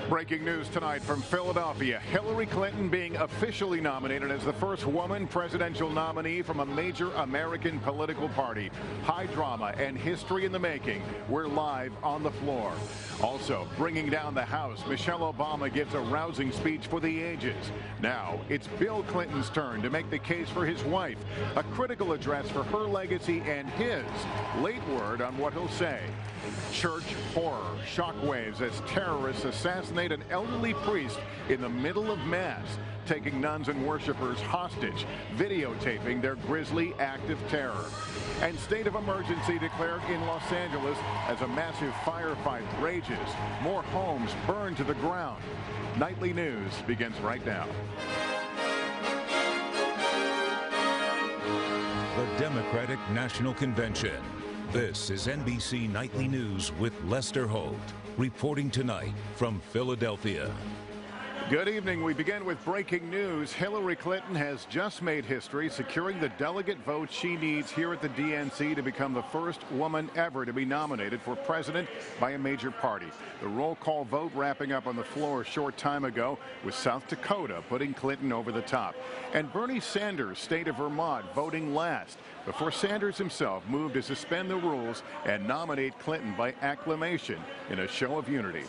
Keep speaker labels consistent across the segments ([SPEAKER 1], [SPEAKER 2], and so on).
[SPEAKER 1] Breaking news tonight from Philadelphia. Hillary Clinton being officially nominated as the first woman presidential nominee from a major American political party. High drama and history in the making. We're live on the floor. Also, bringing down the House, Michelle Obama gives a rousing speech for the ages. Now, it's Bill Clinton's turn to make the case for his wife. A critical address for her legacy and his. Late word on what he'll say. Church horror, shockwaves as terrorists assassinate an elderly priest in the middle of Mass, taking nuns and worshipers hostage, videotaping their grisly act of terror. And state of emergency declared in Los Angeles as a massive firefight rages. More homes burned to the ground. Nightly news begins right now.
[SPEAKER 2] The Democratic National Convention. This is NBC Nightly News with Lester Holt, reporting tonight from Philadelphia.
[SPEAKER 1] Good evening. We begin with breaking news. Hillary Clinton has just made history, securing the delegate vote she needs here at the DNC to become the first woman ever to be nominated for president by a major party. The roll call vote wrapping up on the floor a short time ago, with South Dakota putting Clinton over the top. And Bernie Sanders, state of Vermont, voting last, before Sanders himself moved to suspend the rules and nominate Clinton by acclamation in a show of unity.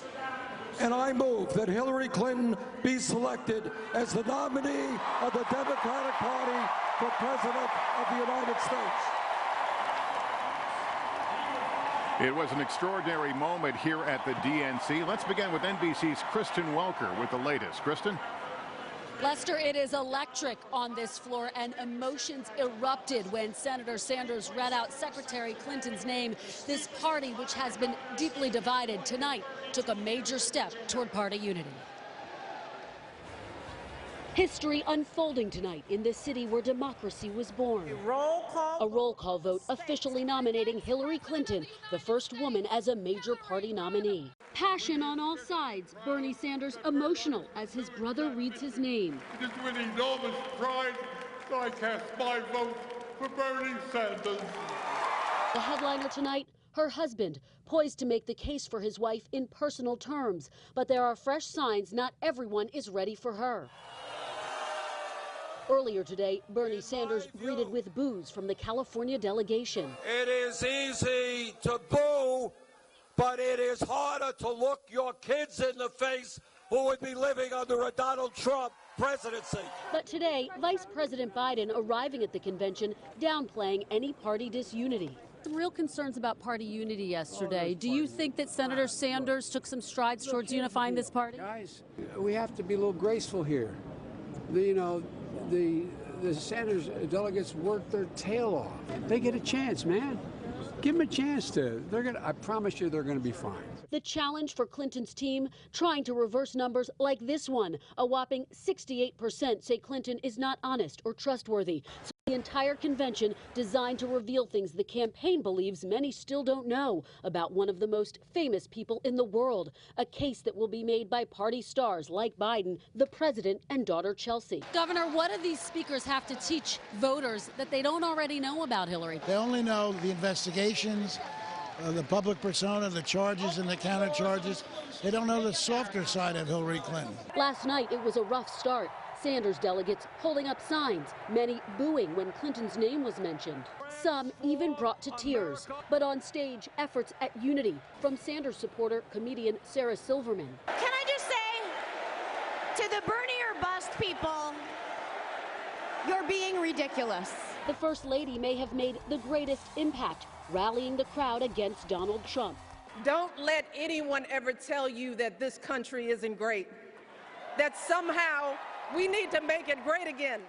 [SPEAKER 3] And I move that Hillary Clinton be selected as the nominee of the Democratic Party for President of the United States.
[SPEAKER 1] It was an extraordinary moment here at the DNC. Let's begin with NBC's Kristen Welker with the latest. Kristen?
[SPEAKER 4] Lester, it is electric on this floor, and emotions erupted when Senator Sanders read out Secretary Clinton's name. This party, which has been deeply divided, tonight took a major step toward party unity. History unfolding tonight in the city where democracy was born. A roll call vote officially nominating Hillary Clinton, the first woman as a major party nominee. Passion on all sides. Bernie Sanders emotional as his brother reads his name.
[SPEAKER 5] Just with enormous pride, I cast my vote for Bernie Sanders.
[SPEAKER 4] The headliner tonight, her husband, poised to make the case for his wife in personal terms. But there are fresh signs not everyone is ready for her. Earlier today, Bernie Sanders greeted with boos from the California delegation.
[SPEAKER 6] It is easy to boo, but it is harder to look your kids in the face who would be living under a Donald Trump presidency.
[SPEAKER 4] But today, Vice President Biden arriving at the convention, downplaying any party disunity. Some real concerns about party unity yesterday. Do you think that Senator Sanders took some strides towards unifying this party?
[SPEAKER 7] Guys, we have to be a little graceful here. The Sanders delegates work their tail off. They get a chance, man. Give them a chance to. I promise you they're going to be fine.
[SPEAKER 4] The challenge for Clinton's team, trying to reverse numbers like this one. A whopping 68% say Clinton is not honest or trustworthy. So the entire convention designed to reveal things the campaign believes many still don't know about one of the most famous people in the world. A case that will be made by party stars like Biden, the president, and daughter Chelsea. Governor, what do these speakers have to teach voters that they don't already know about Hillary?
[SPEAKER 8] They only know the investigations, the public persona, the charges and the counter charges. They don't know the softer side of Hillary Clinton.
[SPEAKER 4] Last night, it was a rough start. Sanders delegates holding up signs, many booing when Clinton's name was mentioned. Some even brought to tears. But on stage, efforts at unity from Sanders supporter, comedian Sarah Silverman.
[SPEAKER 9] Can I just say to the Bernie or bust people, you're being ridiculous.
[SPEAKER 4] The First Lady may have made the greatest impact, rallying the crowd against Donald Trump.
[SPEAKER 10] Don't let anyone ever tell you that this country isn't great, that somehow we need to make it great again,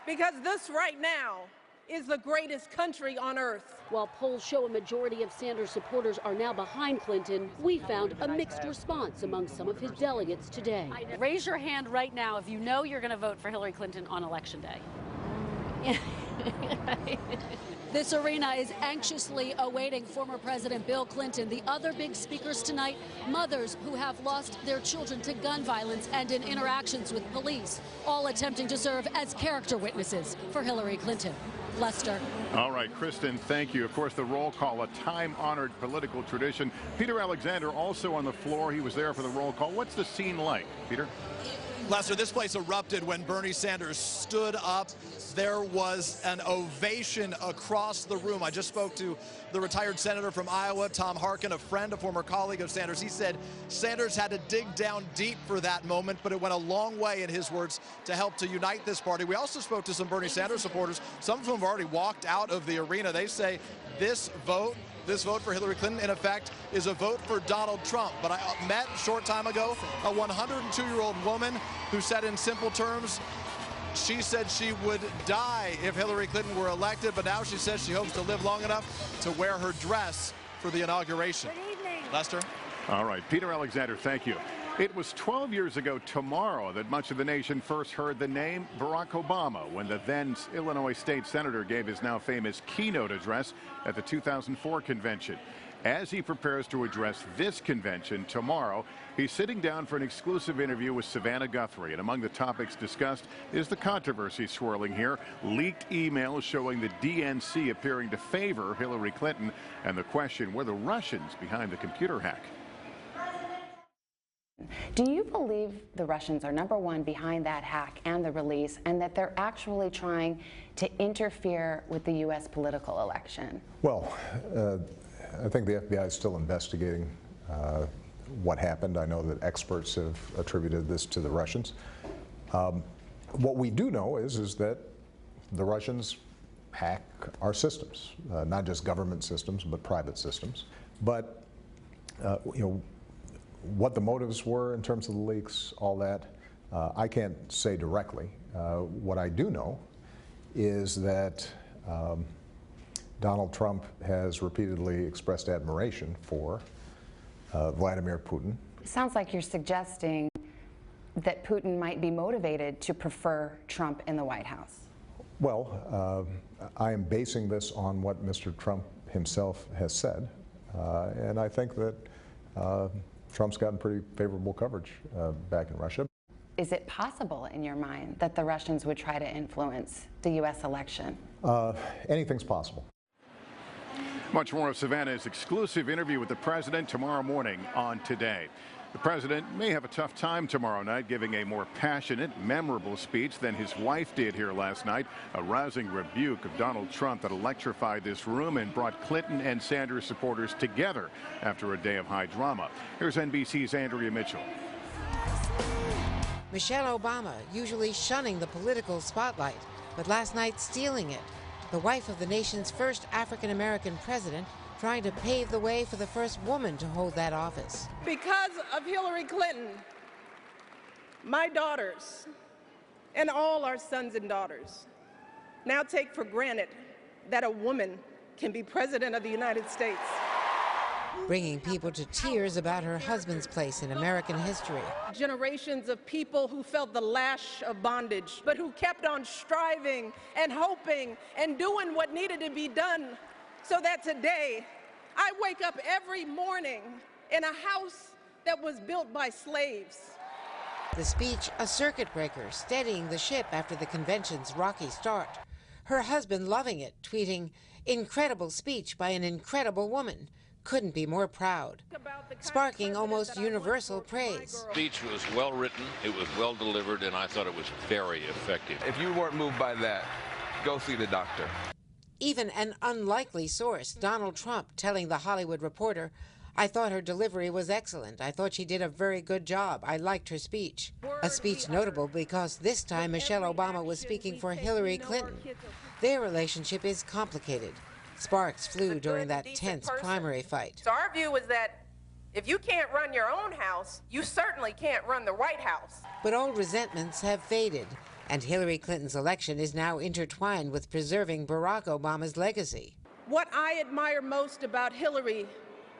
[SPEAKER 10] because this right now is the greatest country on earth.
[SPEAKER 4] While polls show a majority of Sanders supporters are now behind Clinton, we found a mixed response among some of his delegates today. Raise your hand right now if you know you're going to vote for Hillary Clinton on Election Day. This arena is anxiously awaiting former President Bill Clinton. The other big speakers tonight, mothers who have lost their children to gun violence and in interactions with police, all attempting to serve as character witnesses for Hillary Clinton. Lester.
[SPEAKER 1] All right, Kristen, thank you. Of course, the roll call, a time-honored political tradition. Peter Alexander also on the floor. He was there for the roll call. What's the scene like, Peter?
[SPEAKER 11] Lester, this place erupted when Bernie Sanders stood up. There was an ovation across the room. I just spoke to the retired senator from Iowa, Tom Harkin, a friend, a former colleague of Sanders. He said Sanders had to dig down deep for that moment, but it went a long way, in his words, to help to unite this party. We also spoke to some Bernie Sanders supporters. Some of whom have already walked out of the arena. They say this vote for Hillary Clinton, in effect, is a vote for Donald Trump. But I met a short time ago a 102-year-old woman who said in simple terms, she said she would die if Hillary Clinton were elected, but now she says she hopes to live long enough to wear her dress for the inauguration.
[SPEAKER 9] Good evening.
[SPEAKER 11] Lester?
[SPEAKER 1] All right, Peter Alexander, thank you. It was 12 years ago tomorrow that much of the nation first heard the name Barack Obama when the then Illinois state senator gave his now famous keynote address at the 2004 convention. As he prepares to address this convention tomorrow, he's sitting down for an exclusive interview with Savannah Guthrie. And among the topics discussed is the controversy swirling here. Leaked emails showing the DNC appearing to favor Hillary Clinton, and the question, were the Russians behind the computer hack?
[SPEAKER 12] Do you believe the Russians are #1 behind that hack and the release, and that they're actually trying to interfere with the U.S. political election?
[SPEAKER 13] Well, I think the FBI is still investigating what happened. I know that experts have attributed this to the Russians. What we do know is that the Russians hack our systems, not just government systems, but private systems. But, you know, what the motives were in terms of the leaks, all that, I can't say directly. What I do know is that Donald Trump has repeatedly expressed admiration for Vladimir Putin.
[SPEAKER 12] Sounds like you're suggesting that Putin might be motivated to prefer Trump in the White House.
[SPEAKER 13] Well, I am basing this on what Mr. Trump himself has said, and I think that Trump's gotten pretty favorable coverage back in Russia.
[SPEAKER 12] Is it possible in your mind that the Russians would try to influence the U.S. election?
[SPEAKER 13] Anything's possible.
[SPEAKER 1] Much more of Savannah's exclusive interview with the president tomorrow morning on Today. The president may have a tough time tomorrow night, giving a more passionate, memorable speech than his wife did here last night. A rousing rebuke of Donald Trump that electrified this room and brought Clinton and Sanders supporters together after a day of high drama. Here's NBC's Andrea Mitchell.
[SPEAKER 14] Michelle Obama, usually shunning the political spotlight, but last night stealing it. The wife of the nation's first African-American president, trying to pave the way for the first woman to hold that office.
[SPEAKER 10] Because of Hillary Clinton, my daughters and all our sons and daughters now take for granted that a woman can be president of the United States.
[SPEAKER 14] Bringing people to tears about her husband's place in American history.
[SPEAKER 10] Generations of people who felt the lash of bondage, but who kept on striving and hoping and doing what needed to be done, so that today I wake up every morning in a house that was built by slaves.
[SPEAKER 14] The speech, a circuit breaker, steadying the ship after the convention's rocky start. Her husband loving it, tweeting, "Incredible speech by an incredible woman. Couldn't be more proud," sparking almost universal praise.
[SPEAKER 15] The speech was well written, it was well delivered, and I thought it was very effective.
[SPEAKER 16] If you weren't moved by that, go see the doctor.
[SPEAKER 14] Even an unlikely source, Donald Trump, telling The Hollywood Reporter, "I thought her delivery was excellent. I thought she did a very good job. I liked her speech." A speech notable because this time Michelle Obama was speaking for Hillary Clinton. Their relationship is complicated. Sparks flew during that tense primary fight.
[SPEAKER 10] So our view was that if you can't run your own house, you certainly can't run the White House.
[SPEAKER 14] But old resentments have faded, and Hillary Clinton's election is now intertwined with preserving Barack Obama's legacy.
[SPEAKER 10] What I admire most about Hillary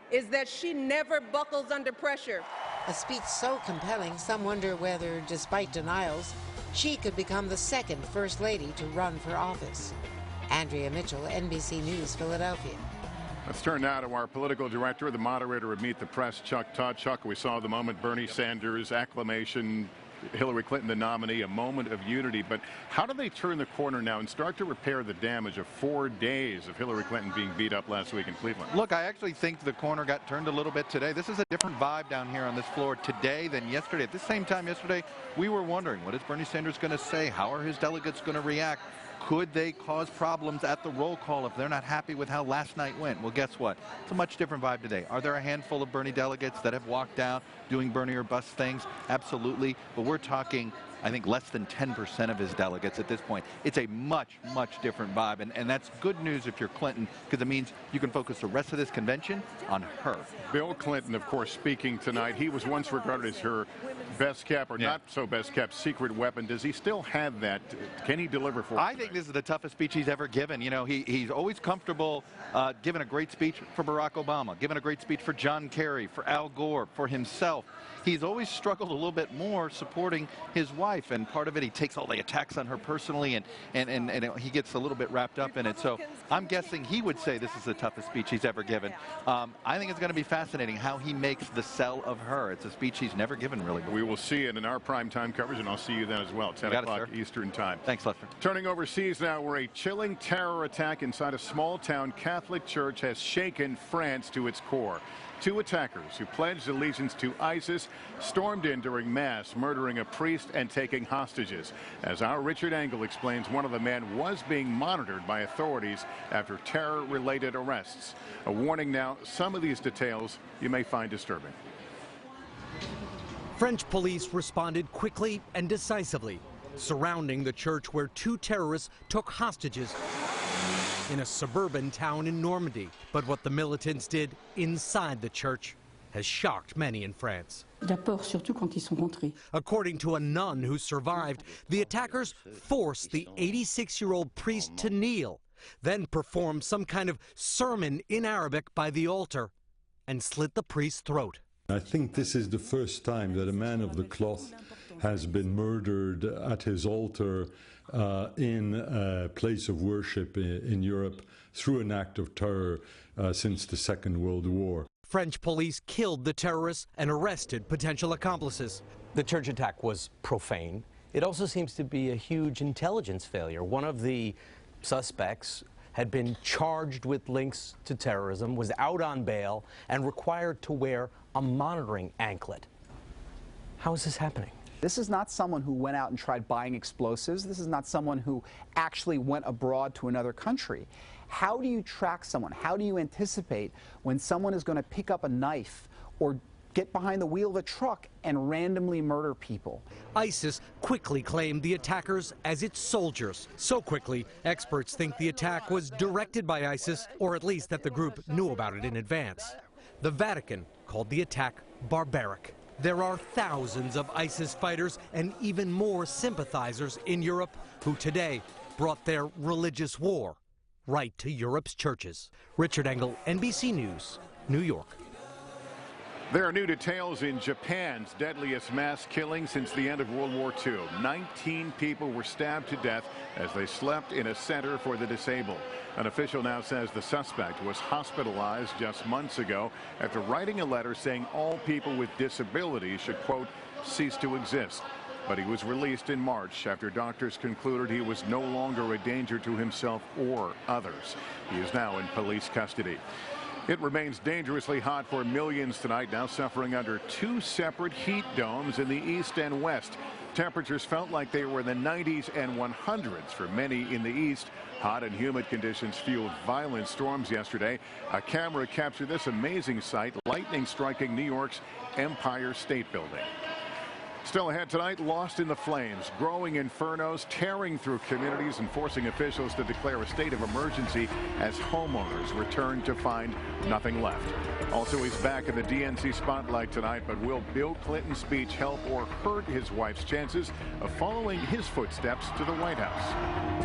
[SPEAKER 10] is that she never buckles under pressure.
[SPEAKER 14] A speech so compelling, some wonder whether, despite denials, she could become the second First Lady to run for office. Andrea Mitchell, NBC News, Philadelphia.
[SPEAKER 1] Let's turn now to our political director, the moderator of Meet the Press, Chuck Todd. Chuck, we saw the moment Bernie Sanders' acclamation Hillary Clinton, the nominee, a moment of unity. But how do they turn the corner now and start to repair the damage of 4 days of Hillary Clinton being beat up last week in Cleveland?
[SPEAKER 17] Look, I actually think the corner got turned a little bit today. This is a different vibe down here on this floor today than yesterday. At the same time yesterday, we were wondering, what is Bernie Sanders going to say? How are his delegates going to react? Could they cause problems at the roll call if they're not happy with how last night went? Well, guess what? It's a much different vibe today. Are there a handful of Bernie delegates that have walked out doing Bernie or bust things? Absolutely. But we're talking, I think, less than 10% of his delegates at this point. It's a much, much different vibe. And that's good news if you're Clinton, because it means you can focus the rest of this convention on her.
[SPEAKER 1] Bill Clinton, of course, speaking tonight. He was once regarded as her best kept or not so best kept secret weapon. Does he still have that? Can he deliver for
[SPEAKER 17] I think this is the toughest speech he's ever given. You know, he's always comfortable giving a great speech for Barack Obama, giving a great speech for John Kerry, for Al Gore, for himself. He's always struggled a little bit more supporting his wife, and part of it, he takes all the attacks on her personally, and he gets a little bit wrapped up in it. So I'm guessing he would say this is the toughest speech he's ever given. I think it's going to be fascinating how he makes the sell of her. It's a speech he's never given, really.
[SPEAKER 1] We will see it in our primetime coverage, and I'll see you then as well, 10 o'clock Eastern Time.
[SPEAKER 17] Thanks, Lester.
[SPEAKER 1] Turning overseas now, where a chilling terror attack inside a small-town Catholic church has shaken France to its core. 2 attackers who pledged allegiance to ISIS stormed in during Mass, murdering a priest and taking hostages. As our Richard Engel explains, one of the men was being monitored by authorities after terror-related arrests. A warning now, some of these details you may find disturbing.
[SPEAKER 18] French police responded quickly and decisively, surrounding the church where 2 terrorists took hostages in a suburban town in Normandy. But what the militants did inside the church has shocked many in France. According to a nun who survived, the attackers forced the 86-year-old priest to kneel, then performed some kind of sermon in Arabic by the altar and slit the priest's throat.
[SPEAKER 19] I think this is the first time that a man of the cloth has been murdered at his altar in a place of worship in Europe through an act of terror since the Second World War.
[SPEAKER 18] French police killed the terrorists and arrested potential accomplices.
[SPEAKER 20] The church attack was profane. It also seems to be a huge intelligence failure. One of the suspects had been charged with links to terrorism, was out on bail, and required to wear a monitoring anklet. How is this happening?
[SPEAKER 21] This is not someone who went out and tried buying explosives. This is not someone who actually went abroad to another country. How do you track someone? How do you anticipate when someone is going to pick up a knife or get behind the wheel of a truck and randomly murder people?
[SPEAKER 18] ISIS quickly claimed the attackers as its soldiers. So quickly, experts think the attack was directed by ISIS, or at least that the group knew about it in advance. The Vatican called the attack barbaric. There are thousands of ISIS fighters and even more sympathizers in Europe who today brought their religious war right to Europe's churches. Richard Engel, NBC News, New York.
[SPEAKER 1] There are new details in Japan's deadliest mass killing since the end of World War II. 19 people were stabbed to death as they slept in a center for the disabled. An official now says the suspect was hospitalized just months ago after writing a letter saying all people with disabilities should, quote, cease to exist. But he was released in March after doctors concluded he was no longer a danger to himself or others. He is now in police custody. It remains dangerously hot for millions tonight, now suffering under 2 separate heat domes in the east and west. Temperatures felt like they were in the 90s and 100s for many in the east. Hot and humid conditions fueled violent storms yesterday. A camera captured this amazing sight, lightning striking New York's Empire State Building. Still ahead tonight, lost in the flames, growing infernos tearing through communities and forcing officials to declare a state of emergency as homeowners return to find nothing left. Also, he's back in the DNC spotlight tonight, but will Bill Clinton's speech help or hurt his wife's chances of following his footsteps to the White House?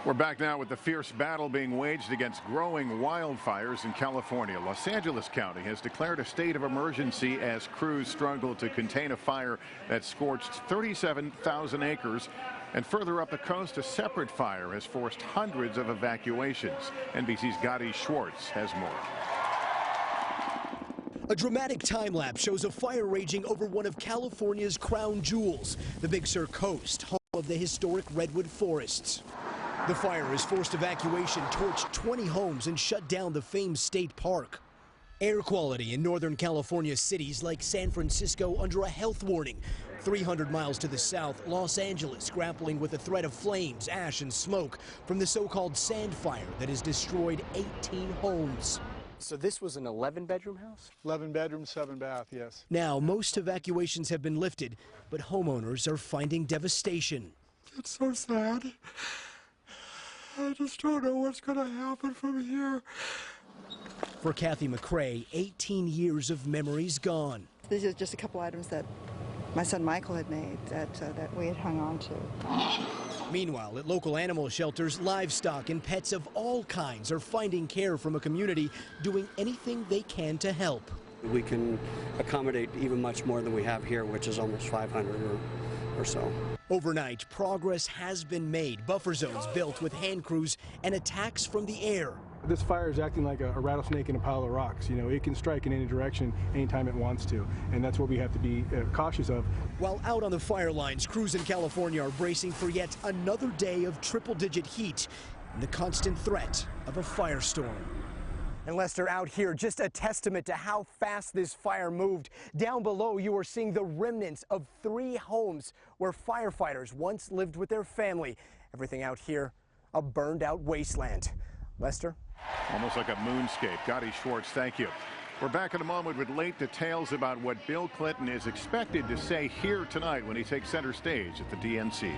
[SPEAKER 1] We're back now with the fierce battle being waged against growing wildfires in California. Los Angeles County has declared a state of emergency as crews struggle to contain a fire that scorched 37,000 acres. And further up the coast, a separate fire has forced hundreds of evacuations. NBC's Gadi Schwartz has more.
[SPEAKER 2] A dramatic time-lapse shows a fire raging over one of California's crown jewels, the Big Sur coast, home of the historic redwood forests. The fire has forced evacuation, torched 20 homes, and shut down the famed state park. Air quality in Northern California cities like San Francisco under a health warning. 300 miles to the south, Los Angeles grappling with the threat of flames, ash, and smoke from the so-called sand fire that has destroyed 18 homes.
[SPEAKER 22] So this was an 11-bedroom house?
[SPEAKER 23] 11 bedroom, 7 bath, yes.
[SPEAKER 2] Now, most evacuations have been lifted, but homeowners are finding devastation.
[SPEAKER 23] It's so sad. I just don't know what's going to happen from here.
[SPEAKER 2] For Kathy McCrae, 18 years of memories gone.
[SPEAKER 24] These are just a couple items that my son Michael had made that we had hung on to.
[SPEAKER 2] Meanwhile, at local animal shelters, livestock and pets of all kinds are finding care from a community doing anything they can to help.
[SPEAKER 25] We can accommodate even much more than we have here, which is almost 500 or so.
[SPEAKER 2] Overnight, progress has been made. Buffer zones built with hand crews and attacks from the air.
[SPEAKER 23] This fire is acting like a rattlesnake in a pile of rocks. You know, it can strike in any direction anytime it wants to, and that's what we have to be cautious of.
[SPEAKER 2] While out on the fire lines, crews in California are bracing for yet another day of triple-digit heat and the constant threat of a firestorm.
[SPEAKER 26] And Lester, out here, just a testament to how fast this fire moved. Down below, you are seeing the remnants of 3 homes where firefighters once lived with their family. Everything out here, a burned-out wasteland. Lester?
[SPEAKER 1] Almost like a moonscape. Gotti Schwartz, thank you. We're back in a moment with late details about what Bill Clinton is expected to say here tonight when he takes center stage at the DNC.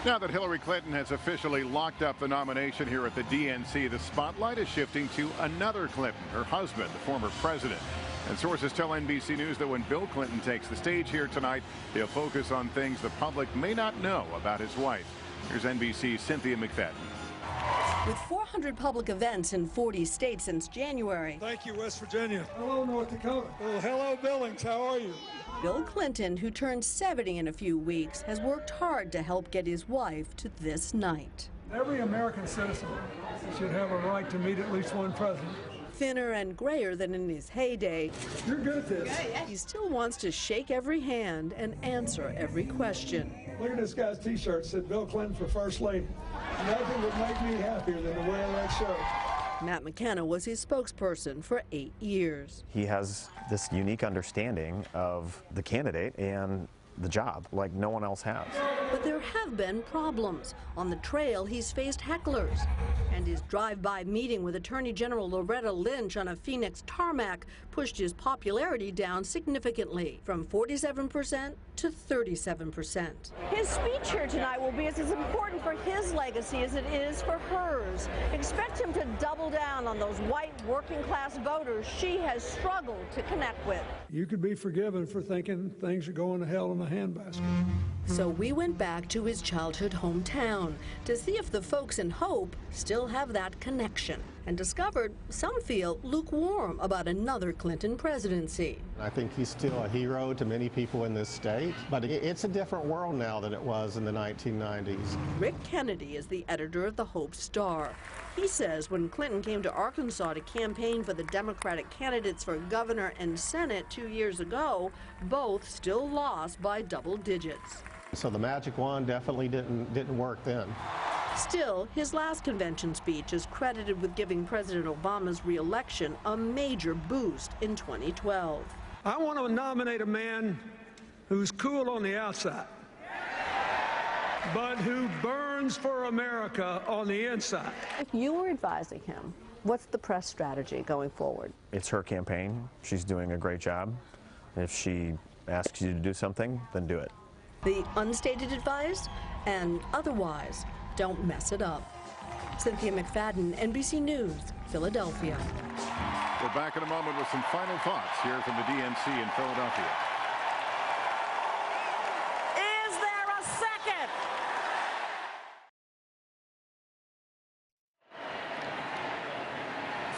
[SPEAKER 1] Now that Hillary Clinton has officially locked up the nomination here at the DNC, the spotlight is shifting to another Clinton, her husband, the former president. And sources tell NBC News that when Bill Clinton takes the stage here tonight, he'll focus on things the public may not know about his wife. Here's NBC's Cynthia McFadden.
[SPEAKER 27] With 400 public events in 40 states since January.
[SPEAKER 23] Thank you, West Virginia. Hello, North Dakota. Well, hello, Billings. How are you?
[SPEAKER 27] Bill Clinton, who turned 70 in a few weeks, has worked hard to help get his wife to this night.
[SPEAKER 23] Every American citizen should have a right to meet at least one president.
[SPEAKER 27] Thinner and grayer than in his heyday.
[SPEAKER 23] You're good at this.
[SPEAKER 27] He still wants to shake every hand and answer every question.
[SPEAKER 23] Look at this guy's t-shirt, said Bill Clinton for First Lady. Nothing would make me happier than to wear that shirt.
[SPEAKER 27] Matt McKenna was his spokesperson for 8 years.
[SPEAKER 28] He has this unique understanding of the candidate and the job like no one else has.
[SPEAKER 27] But there have been problems. On the trail, he's faced hecklers. And his drive-by meeting with Attorney General Loretta Lynch on a Phoenix tarmac pushed his popularity down significantly, from 47% to 37%. His speech here tonight will be as important for his legacy as it is for hers. Expect him to double down on those white working-class voters she has struggled to connect with.
[SPEAKER 23] You could be forgiven for thinking things are going to hell in a handbasket.
[SPEAKER 27] So we went back to his childhood hometown to see if the folks in Hope still have that connection, and discovered some feel lukewarm about another Clinton presidency.
[SPEAKER 29] I think he's still a hero to many people in this state, but it's a different world now than it was in the 1990s.
[SPEAKER 27] Rick Kennedy is the editor of the Hope Star. He says when Clinton came to Arkansas to campaign for the Democratic candidates for governor and Senate 2 years ago, both still lost by double digits.
[SPEAKER 29] So the magic wand definitely didn't work then.
[SPEAKER 27] Still, his last convention speech is credited with giving President Obama's re-election a major boost in 2012.
[SPEAKER 23] I want to nominate a man who's cool on the outside, but who burns for America on the inside.
[SPEAKER 27] If you were advising him, what's the press strategy going forward?
[SPEAKER 28] It's her campaign. She's doing a great job. If she asks you to do something, then do it.
[SPEAKER 27] The unstated advice and otherwise, don't mess it up. Cynthia McFadden, NBC News, Philadelphia.
[SPEAKER 1] We're back in a moment with some final thoughts here from the DNC in Philadelphia.
[SPEAKER 27] Is there a second?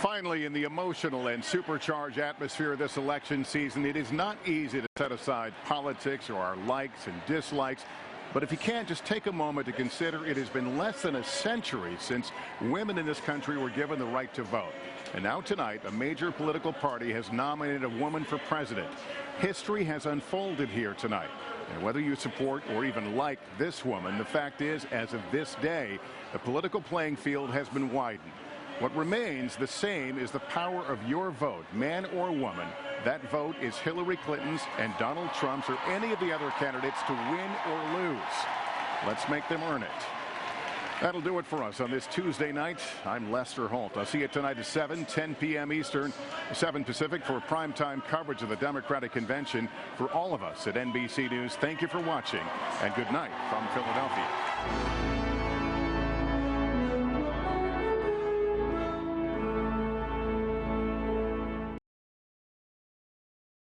[SPEAKER 1] Finally, in the emotional and supercharged atmosphere of this election season, it is not easy to set aside politics or our likes and dislikes. But if you can, just take a moment to consider it has been less than a century since women in this country were given the right to vote. And now tonight, a major political party has nominated a woman for president. History has unfolded here tonight. And whether you support or even like this woman, the fact is, as of this day, the political playing field has been widened. What remains the same is the power of your vote, man or woman. That vote is Hillary Clinton's and Donald Trump's or any of the other candidates to win or lose. Let's make them earn it. That'll do it for us on this Tuesday night. I'm Lester Holt. I'll see you tonight at 7, 10 p.m. Eastern, 7 Pacific for primetime coverage of the Democratic Convention. For all of us at NBC News, thank you for watching and good night from Philadelphia.